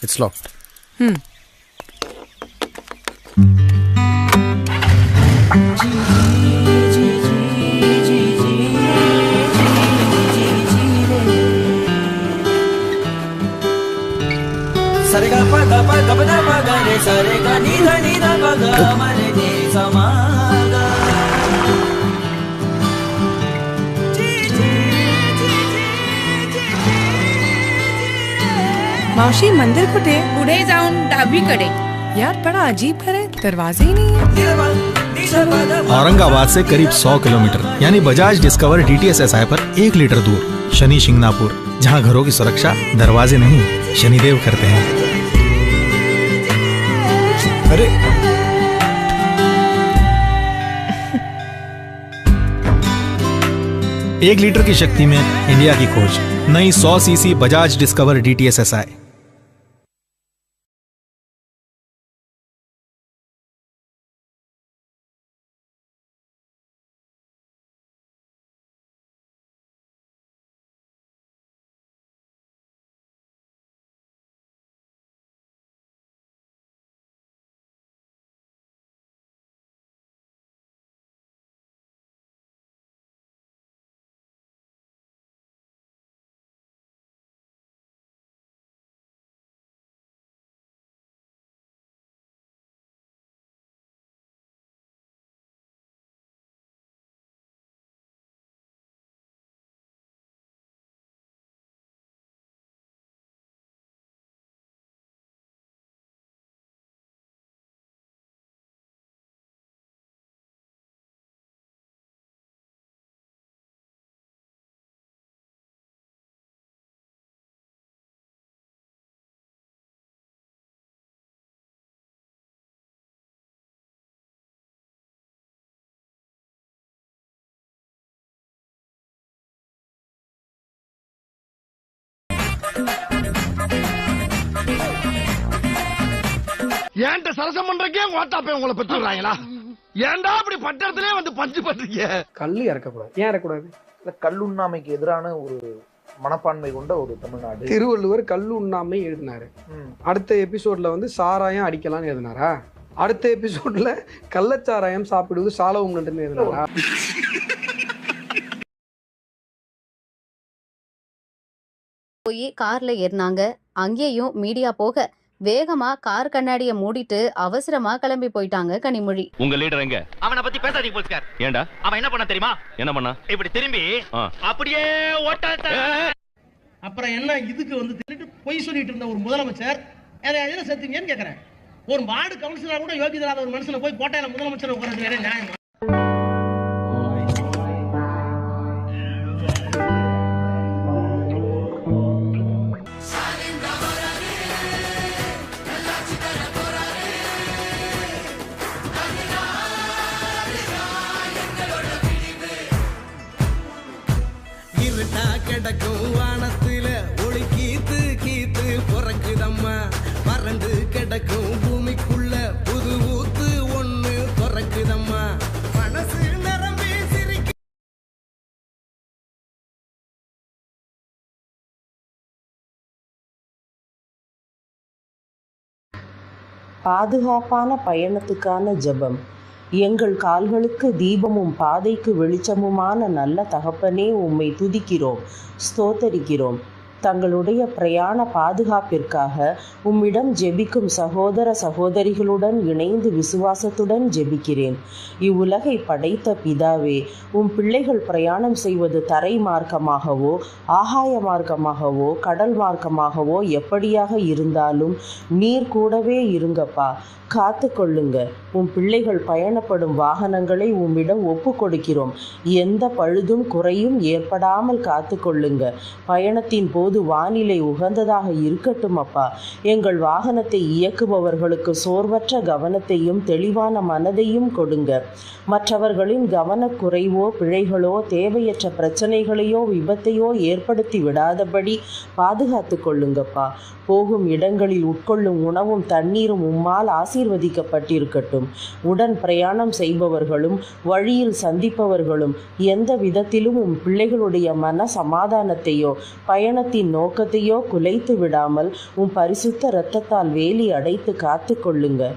It's locked. Sarega paga paga paga paga re sarega ni da paga mare ni samaga. मावशी मंदिर कुठे? पुढे जाऊन डावीकडे. यार बड़ा अजीब घर है, दरवाजे ही नहीं है। औरंगाबाद से करीब 100 किलोमीटर यानी बजाज डिस्कवर DTS SI पर 1 लीटर दूर शनि शिंगनापुर, जहां घरों की सुरक्षा दरवाजे नहीं शनिदेव करते हैं। अरे 1 लीटर की शक्ति में इंडिया की खोज, नई 100 CC Bajaj discover DTS SI। ஏன்ட்ட சரசம் பண்றக்கே ஓட்டாப்பே உங்களை பெற்று விடுறாங்களா? ஏன்டா அப்படி பட்டத்திலே வந்து பஞ்சு பண்றீங்க? கல்லு இறக்கக்கூடாது. ஏன் இறக்கக்கூடாது? கல்லுண்ணாமைக்கு எதிரான ஒரு மனப்பான்மை கொண்ட ஒரு தமிழ்நாடு. திருவள்ளுவர் கல்லு உண்ணாமை எழுதினாரு. அடுத்த எபிசோட்ல வந்து சாராயம் அடிக்கலாம்னு எழுதினாரா? அடுத்த எபிசோட்ல கள்ளச்சாராயம் சாப்பிடுவது சாலவும் நன்றுன்னு எழுதினாரா? போய் கார்ல ஏறினாங்க. அங்கேயும் மீடியா போக வேகமா கார் கண்ணாடிய மூடிட்டு அவசரமா கிளம்பி போயிட்டாங்க கனிமொழி. உங்க லீடர் எங்க? அவனை பத்தி பேசாதீங்க போலீஸ்கார். ஏண்டா? அவன் என்ன பண்ண தெரியுமா? என்ன பண்ணா? இப்படி திரும்பி அப்படியே ஓட்டாத. அப்புறம் என்ன இதுக்கு வந்து திருட்டு பொய் சொல்லிட்டு இருந்த ஒரு முதலமைச்சர் எதுல செத்துங்கன்னு கேக்குறேன். ஒரு வார்டு கவுன்சிலரா கூட யோகிதராத ஒரு மனுஷனை போய் கோட்டையில முதலமைச்சர் உட்கார்றது வேற நியாயமா? கிடக்கும் வானத்துல ஒளி கீத்து கீத்து பிறக்குதம்மா, வறண்டு கிடக்கும் பூமிக்குள்ள புது ஊத்து ஒண்ணு பிறக்குதம்மா, மனசு நிரம்பி சிரிக்க. பாதுகாப்பான பயணத்துக்கான ஜெபம். எங்கள் கால்களுக்கு தீபமும் பாதைக்கு வெளிச்சமுமான நல்ல தகப்பனே, உம்மை துதிக்கிறோம், ஸ்தோத்தரிக்கிறோம். தங்களுடைய பிரயாண பாதுகாப்பிற்காக உம்மிடம் ஜெபிக்கும் சகோதர சகோதரிகளுடன் இணைந்து விசுவாசத்துடன் ஜெபிக்கிறேன். இவ்வுலகை படைத்த பிதாவே, உம் பிள்ளைகள் பிரயாணம் செய்வது தரை மார்க்கமாகவோ ஆகாய மார்க்கமாகவோ கடல் மார்க்கமாகவோ எப்படியாக இருந்தாலும் நீர் கூடவே இருங்கப்பா, காத்து கொள்ளுங்க. உம் பிள்ளைகள் பயணப்படும் வாகனங்களை உம்மிடம் ஒப்பு கொடுக்கிறோம். எந்த பழுதும் குறையும் ஏற்படாமல் காத்து கொள்ளுங்க. பயணத்தின் போது வானிலை உகந்ததாக இருக்கட்டும் அப்பா. எங்கள் வாகனத்தை இயக்குபவர்களுக்கு சோர்வற்ற கவனத்தையும் தெளிவான மனதையும் கொடுங்க. மற்றவர்களின் கவனக்குறைவோ பிழைகளோ தேவையற்ற பிரச்சனைகளையோ விபத்தையோ ஏற்படுத்தி விடாதபடி பாதுகாத்து கொள்ளுங்கப்பா. போகும் இடங்களில் உட்கொள்ளும் உணவும் தண்ணீரும் உம்மால் ஆசீர்வதிக்கப்பட்டிருக்கட்டும். உடன் பிரயாணம் செய்பவர்களும் வழியில் சந்திப்பவர்களும் எந்த விதத்திலும் உம் பிள்ளைகளுடைய மன சமாதானத்தையோ பயணத்தின் மக்களின் நோக்கத்தையோ குலைத்து விடாமல் உம் பரிசுத்த இரத்தத்தால் வேலி அடைத்து காத்து கொள்ளுங்க.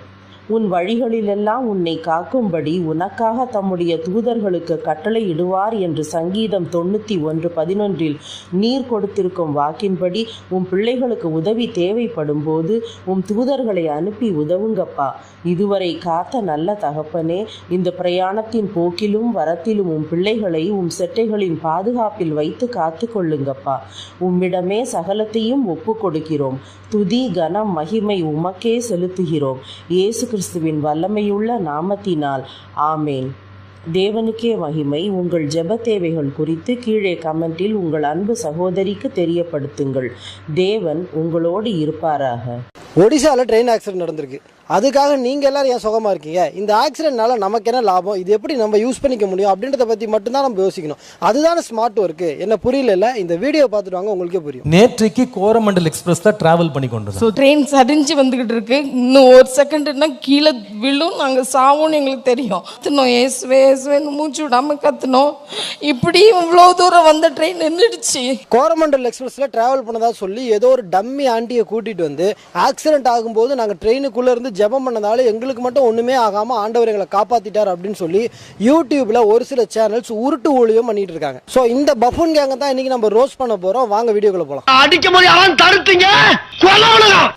உன் வழிகளிலெல்லாம் உன்னை காக்கும்படி உனக்காக தம்முடைய தூதர்களுக்கு கட்டளை இடுவார் என்று சங்கீதம் 91:11 நீர் கொடுத்திருக்கும் வாக்கின்படி உம் பிள்ளைகளுக்கு உதவி தேவைப்படும் போது உம் தூதர்களை அனுப்பி உதவுங்கப்பா. இதுவரை காத்த நல்ல தகப்பனே, இந்த பிரயாணத்தின் போக்கிலும் வரத்திலும் உம் பிள்ளைகளை உம் செட்டைகளின் பாதுகாப்பில் வைத்து காத்து கொள்ளுங்கப்பா. உம்மிடமே சகலத்தையும் ஒப்பு கொடுக்கிறோம். துதி கனம் மகிமை உமக்கே செலுத்துகிறோம். இயேசு கிறிஸ்துவின் வல்லமையுள்ள நாமத்தினால் ஆமேன். தேவனுக்கே மகிமை. உங்கள் ஜெப தேவைகள் குறித்து கீழே கமெண்டில் உங்கள் அன்பு சகோதரிக்கு தெரியப்படுத்துங்கள். தேவன் உங்களோடு இருப்பாராக. ஒடிசாவில் ட்ரெயின் ஆக்சிடென்ட் நடந்திருக்கு. அதுக்காக நீங்கள் எல்லாரும் ஏன் சுகமாக இருக்கீங்க? இந்த ஆக்சிடென்ட்னால நமக்கு என்ன லாபம், இது எப்படி நம்ம யூஸ் பண்ணிக்க முடியும் அப்படின்றத பற்றி மட்டும்தான் நம்ம யோசிக்கணும். அதுதானே ஸ்மார்ட் ஒர்க்கு. என்ன புரியல, இந்த வீடியோ பார்த்துட்டு வாங்க, உங்களுக்கே புரியும். நேற்றைக்கு கோரமண்டல் எக்ஸ்பிரஸ்ல டிராவல் பண்ணி கொண்டு ட்ரெயின் சரிஞ்சு வந்துகிட்டு இருக்கு. இன்னும் ஒரு செகண்ட்னா கீழே விழும், நாங்கள் சாவோன்னு எங்களுக்கு தெரியும். கத்துனோம், ஏசுவே ஏசுவேன்னு மூச்சு விடாம கத்துனோம். இப்படி இவ்வளோ தூரம் வந்த ட்ரெயின் நின்றுடுச்சு. கோரமண்டல் எக்ஸ்பிரஸ்ல டிராவல் பண்ணதா சொல்லி ஏதோ ஒரு டம்மி ஆண்டியை கூட்டிட்டு வந்து ஆக்சிடென்ட் ஆகும்போது நாங்கள் ட்ரெயினுக்குள்ளே இருந்து ஜெபம் பண்ணதால எங்களுக்கு மட்டும் ஒன்றுமே ஆகாமல் ஆண்டவர் எங்களை காப்பாற்றிட்டார் அப்படின்னு சொல்லி யூடியூப்ல ஒரு சில சேனல்ஸ் உருட்டு ஊழியம் பண்ணிட்டு இருக்காங்க. ஸோ இந்த பஃபூன் கேங்க தான் இன்னைக்கு நம்ம ரோஸ்ட் பண்ண போகிறோம். வாங்க வீடியோக்குள்ள போகலாம்.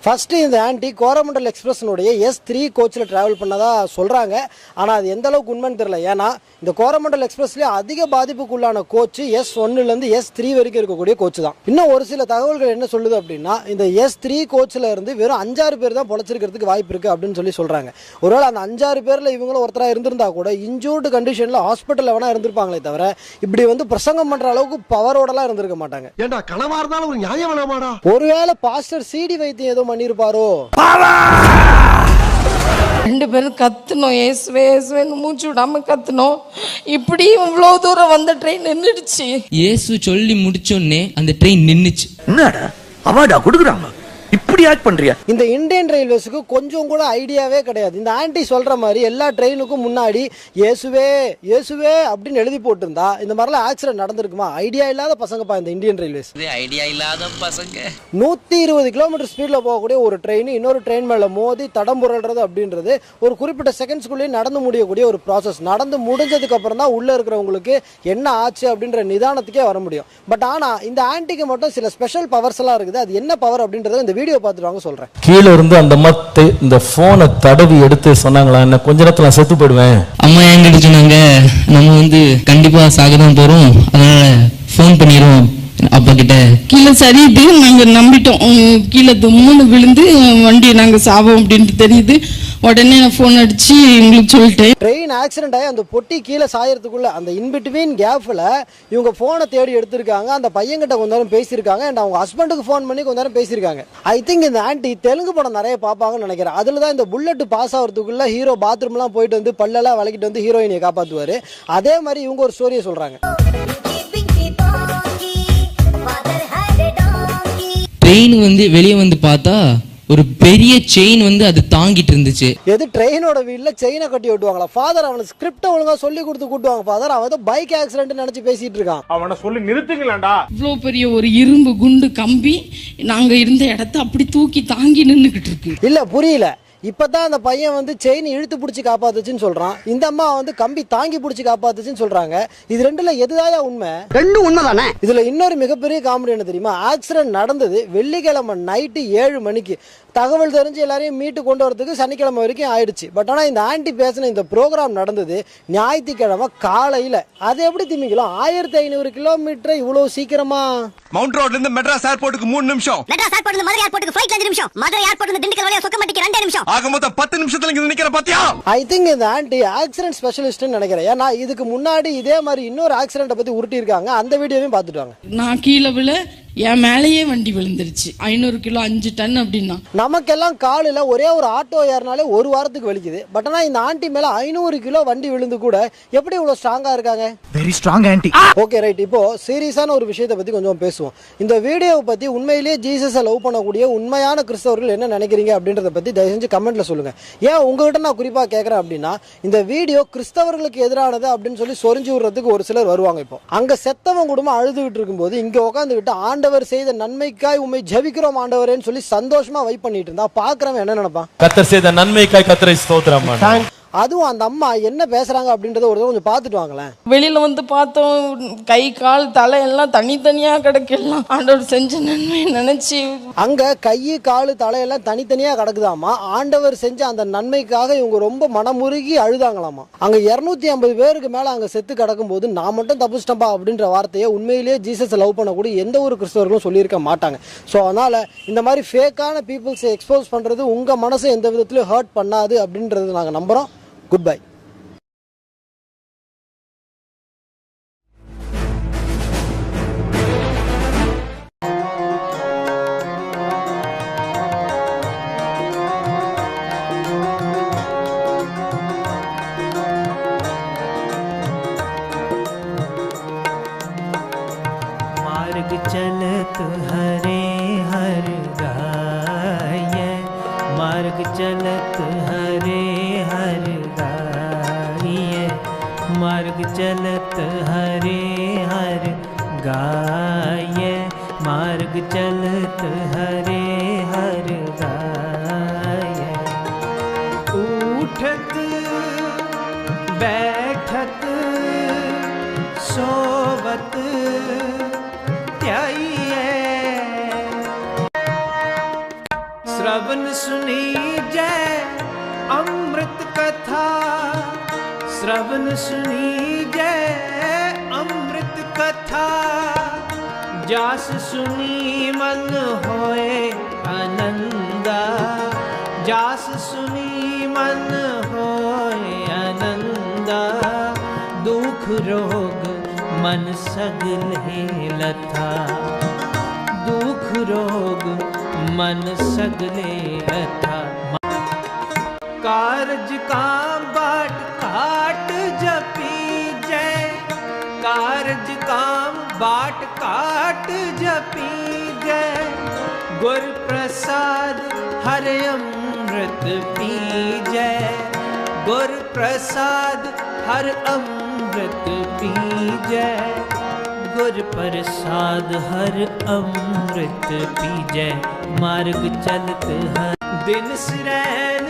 ஃபர்ஸ்ட் இந்த ஆன்டி கோரமண்டல் எக்ஸ்பிரஸ்னுடைய S3 கோச்சில் டிராவல் பண்ணதா சொல்றாங்க. ஆனால் அது எந்த அளவுக்கு உண்மைன்னு தெரியல. ஏன்னா இந்த கோரமண்டல் எக்ஸ்பிரஸ்லேயே அதிக பாதிப்புக்குள்ளான கோச் S1லேருந்து S3 வரைக்கும் இருக்கக்கூடிய கோச் தான். இன்னும் ஒரு சில தகவல்கள் என்ன சொல்லுது அப்படின்னா, இந்த S3 கோச்சில் இருந்து வெறும் 5-6 பேர் தான் பொழைச்சிருக்கிறதுக்கு வாய்ப்பு இருக்கு அப்படின்னு சொல்லி சொல்றாங்க. ஒருவேளை அந்த 5-6 பேர்ல இவங்களும் ஒருத்தரா இருந்திருந்தா கூட இன்ஜூர்டு கண்டிஷன்ல ஹாஸ்பிட்டல்ல வேணா இருந்திருப்பாங்களே தவிர இப்படி வந்து பிரசங்கம் பண்ற அளவுக்கு பவரோடலாம் இருந்திருக்க மாட்டாங்க. ஏண்டா கனவா இருந்தாலும் ஒரு நியாயம் வேணாமாடா? ஒருவேளை பாஸ்டர் சிடி வைத்தியம் ஏதோ பண்ணிருப்பாரோ? 2 பேரும் கத்துனோம், ஏசுவே ஏசுவேன்னு மூச்சு விடாம கத்துனோம். இப்படி இவ்வளோ தூரம் வந்த ட்ரெயின் நின்றுடுச்சு. இயேசு சொல்லி முடிச்சோடனே அந்த ட்ரெயின் நின்னுச்சு. என்னடா அவார்டா கொடுக்குறாங்க, இப்படி ஆக்ட் பண்றியா? இந்த இந்தியன் ரயில்வேஸுக்கு கொஞ்சம் கூட ஐடியாவே கிடையாது. இந்த ஆன்டி சொல்ற மாதிரி எல்லா ட்ரெயினுக்கும் முன்னாடி இயேசுவே இயேசுவே அப்படின்னு எழுதி போட்டிருந்தா இந்த மாதிரிலாம் ஆக்சிடென்ட் நடந்திருக்குமா? ஐடியா இல்லாத பசங்கப்பா இந்த இந்தியன் ரயில்வேஸ். ஐடியா இல்லாத பசங்க. 120 கிலோமீட்டர் ஸ்பீட்ல போகக்கூடிய ஒரு ட்ரெயின் இன்னொரு ட்ரெயின் மேல மோதி தடம் புரள்றது அப்படின்றது ஒரு குறிப்பிட்ட செகண்ட்ஸ்குள்ளேயே நடந்து முடியக்கூடிய ஒரு ப்ராசஸ். நடந்து முடிஞ்சதுக்கு அப்புறம் தான் உள்ள இருக்கிறவங்களுக்கு என்ன ஆச்சு அப்படின்ற நிதானத்துக்கே வர முடியும். பட் ஆனா இந்த ஆன்டிக்கு மட்டும் சில ஸ்பெஷல் பவர்ஸ் எல்லாம் இருக்குது. அது என்ன பவர் அப்படின்றத இந்த வீடியோ பார்த்துட்டு வாங்க சொல்றேன். கீழே இருந்து அந்த மத்தை இந்த போனை தடவி எடுத்து சொன்னாங்களா, என்ன கொஞ்ச நேரத்துல செத்து போயிடுவேன். அம்மா என்கிட்ட சொன்னாங்க, நம்ம வந்து கண்டிப்பா சாகதான் போறோம், அதனால போன் பண்ணிடுவோம் அப்பா கிட்ட. கீழே சரியுது, நாங்க நம்பிட்டோம். கீழே தும்முன்னு விழுந்து வண்டியை நாங்க சாவோம் அப்படின்ட்டு தெரியுது. உடனே நான் ஃபோன் அடிச்சு உங்களுக்கு சொல்லிட்டேன். ட்ரெயின் ஆக்சிடென்ட் ஆகி அந்த பொட்டி கீழே சாயறதுக்குள்ள அந்த இன்பிட்வீன் கேப்ல இவங்க போனை தேடி எடுத்திருக்காங்க. அந்த பையன்கிட்ட கொஞ்ச நேரம் பேசியிருக்காங்க. அண்ட் அவங்க ஹஸ்பண்டுக்கு ஃபோன் பண்ணி கொஞ்ச நேரம் பேசியிருக்காங்க. ஐ திங்க் இந்த ஆன்டி தெலுங்கு படம் நிறைய பார்ப்பாங்கன்னு நினைக்கிறேன். அதுல தான் இந்த புல்லட் பாஸ் ஆகிறதுக்குள்ள ஹீரோ பாத்ரூம்லாம் போயிட்டு வந்து பல்லெல்லாம் விளக்கிட்டு வந்து ஹீரோயினை காப்பாற்றுவாரு. அதே மாதிரி இவங்க ஒரு ஸ்டோரியை சொல்றாங்க. ட்ரெயின் வந்து வெளியே வந்து பார்த்தா ஒரு பெரிய செயின் வந்து அது தாங்கிட்டு இருந்துச்சு. எது ட்ரெயினோட வீல்ல செயினை கட்டி ஓட்டுவாங்களா? ஃபாதர் அவனுக்கு ஸ்கிரிப்ட் ஒழுங்கா சொல்லி கொடுத்து கூட்டுவாங்க. ஃபாதர் அவன் ஏதோ பைக் ஆக்சிடென்ட் நினைச்சு பேசிட்டு இருக்கான். அவனை சொல்லி நிறுத்துங்களேன்டா. இவ்வளோ பெரிய ஒரு இரும்பு குண்டு கம்பி நாங்க இருந்த இடத்த அப்படி தூக்கி தாங்கி நின்றுகிட்டு இருக்கு. இல்ல புரியல. இப்பதான் அந்த பையன் வந்து செயின் இழுத்து பிடிச்சி காப்பாத்துச்சுன்னு சொல்றான். இந்த அம்மா வந்து கம்பி தாங்கி பிடிச்சி காப்பாத்துச்சுன்னு சொல்றாங்க. இது ரெண்டுல எதுதாயா உண்மை? ரெண்டும் உண்மைதானே. இதுல இன்னொரு மிகப்பெரிய காமெடி என்ன தெரியுமா? ஆக்சிடென்ட் நடந்தது வெள்ளிக்கிழமை நைட்டு 7 மணிக்கு. தகவல் தெரிஞ்சு எல்லாரையும் மீட்டு கொண்டு வரதுக்கு சனிக்கிழமை வரைக்கும் ஆயிடுச்சு. பட் ஆனா இந்த ஆன்டி பேசின இந்த ப்ரோக்ராம் நடந்தது ஞாயிற்றுக்கிழமை காலையில. அது எப்படி திமிக்கலாம்? 1500 கிலோமீட்டர் இவ்வளவு சீக்கிரமா? மவுண்ட் ரோட்ல இருந்து மெட்ராஸ் ஏர்போர்ட்டுக்கு 3 நிமிஷம். மெட்ராஸ் ஏர்போர்ட்ல இருந்து மதுரை ஏர்போர்ட்டுக்கு ஃளைட்ல 5 நிமிஷம். மதுரை ஏர்போர்ட்ல இருந்து திண்டுக்கல் வழியா சொக்கமட்டிக்கு 2 நிமிஷம். ஆக மொத்தம் 10 நிமிஷத்துல இங்க நிக்கிற பாத்தியா? ஐ திங்க் இந்த ஆன்டி ஆக்சிடென்ட் ஸ்பெஷலிஸ்ட்னு நினைக்கிறேன். ஏன்னா இதுக்கு முன்னாடி இதே மாதிரி இன்னொரு ஆக்சிடென்ட்டை பத்தி உருட்டி இருக்காங்க. அந்த வீடியோவையும் பார்த்துட்டு வாங்க. நான் கீழே விழ என் மேலேயே வண்டி விழுந்துருச்சு. 500 கிலோ 5 டன் அப்படின்னா நமக்கெல்லாம் காலில் ஒரே ஒரு ஆட்டோ ஏறினாலே ஒரு வாரத்துக்கு வலிக்குது. பட் ஆனால் இந்த ஆண்டி மேலே 500 கிலோ வண்டி விழுந்து கூட எப்படி இவ்வளோ ஸ்ட்ராங்காக இருக்காங்க? Very strong anti. Okay right. இப்போ சீரியஸான ஒரு விஷயத்தை பற்றி கொஞ்சம் பேசுவோம். இந்த வீடியோவை பற்றி உண்மையிலேயே ஜீசஸை லவ் பண்ணக்கூடிய உண்மையான கிறிஸ்தவர்கள் என்ன நினைக்கிறீங்க அப்படின்றத பற்றி தயவு செஞ்சு கமெண்ட்ல சொல்லுங்க. ஏன் உங்ககிட்ட நான் குறிப்பாக கேட்குறேன் அப்படின்னா, இந்த வீடியோ கிறிஸ்தவர்களுக்கு எதிரானது அப்படின்னு சொல்லி சொரிஞ்சு விடுறதுக்கு ஒரு சிலர் வருவாங்க. இப்போ அங்கே செத்தவங்க குடும்பம் அழுதுகிட்டு இருக்கும்போது இங்கே உட்காந்துக்கிட்டு ஆண்டவர் செய்த நன்மைக்காய் உண்மை ஜெபிக்கிறோம் ஆண்டவரேன்னு சொல்லி சந்தோஷமா வைப் பண்ணிட்டு இருந்தா பாக்குறவன் என்ன நினைப்பான்? கர்த்தர் செய்த நன்மைக்காய் கர்த்தரை ஸ்தோத்திரம். அதுவும் அந்த அம்மா என்ன பேசுறாங்க அப்படின்றத ஒரு தடவை கொஞ்சம் பார்த்துட்டு வாங்களேன். வெளியில வந்து பார்த்தோம், கை கால் தலை எல்லாம் தனித்தனியா கிடக்கலாம். ஆண்டவர் செஞ்ச நன்மை நினைச்சு அங்க கை கால் தலையெல்லாம் தனித்தனியா கிடக்குதாமா. ஆண்டவர் செஞ்ச அந்த நன்மைக்காக இவங்க ரொம்ப மனமுருகி அழுதாங்களாமா. அங்க 250 பேருக்கு மேல அங்க செத்து கிடக்கும் போது நான் மட்டும் தப்புச்சிட்டம்பா அப்படின்ற வார்த்தையை உண்மையிலேயே ஜீசஸ் லவ் பண்ணக்கூடிய எந்த ஒரு கிறிஸ்தவர்களும் சொல்லியிருக்க மாட்டாங்க. ஸோ அதனால இந்த மாதிரி ஃபேக்கான பீப்புள்ஸை எக்ஸ்போஸ் பண்றது உங்க மனசை எந்த விதத்திலும் ஹர்ட் பண்ணாது அப்படின்றது நாங்கள் நம்புறோம். Goodbye. मार्ग चलत हरे हर गाय, मार्ग चलत हरे हर गाय, मार्ग चलत हरे हर गाय, मार्ग चलत हरे हर गाय। उठत बैठत सोवत श्रवण सुनी जय अमृत कथा, श्रवण सुनी जय अमृत कथा, जास सुनी मन होए आनंदा, जास सुनी मन होए आनंदा, दुख रोग मन सगले लथा, दुख रोग मन सगले लथा। कारज काम बाट काट जपी जय, कारज काम बाट काट जपी जय, गुर प्रसाद हर अमृत पी जय, गुर प्रसाद हर अमृत पी जय, गुर प्रसाद हर अमृत पी जय, मार्ग चलत हर दिन सिरैन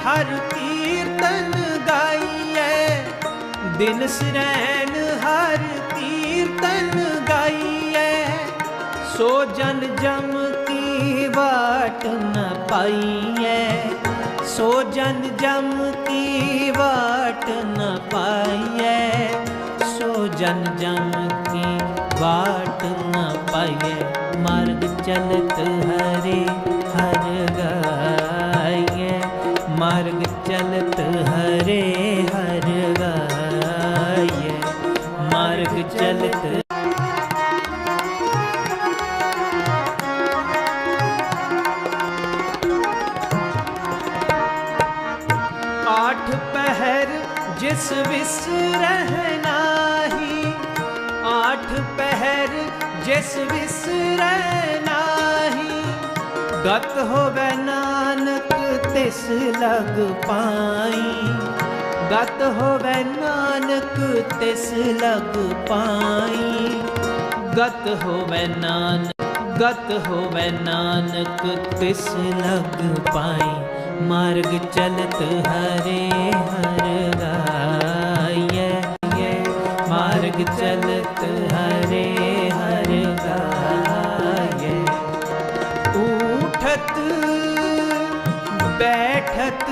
हर कीर्तन गाइए, दिन सिरैन हर कीर्तन गाइए, सो जन जम की बाट न पाइए, सो जन जम की बाट न पाइए, सो जन जम की बाट न पाइए, मार्ग चलत हरे हर गाइए, मार्ग चलत हरे हर गाइए, मार्ग चलत। आठ पहर जिस विस रहना ही, आठ पहर जिस विस रहना ही, गत होवे नानक तिस लग पाई, गत होवे नानक तिस लग पाई, गत होवे नानक, गत होवे नानक तिस लग पाई, मार्ग चलत हरे हर गाइए, मार्ग चलत हरे हर गाइए। उठत बैठत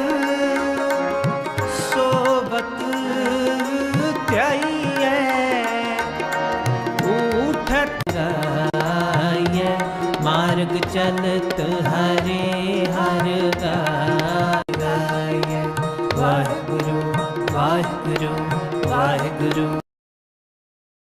सोवत त्याइए, उठत गाइए, मार्ग चलत हरे हर गाइए। वाहिगुरु वाहिगुरु वाहिगुरु।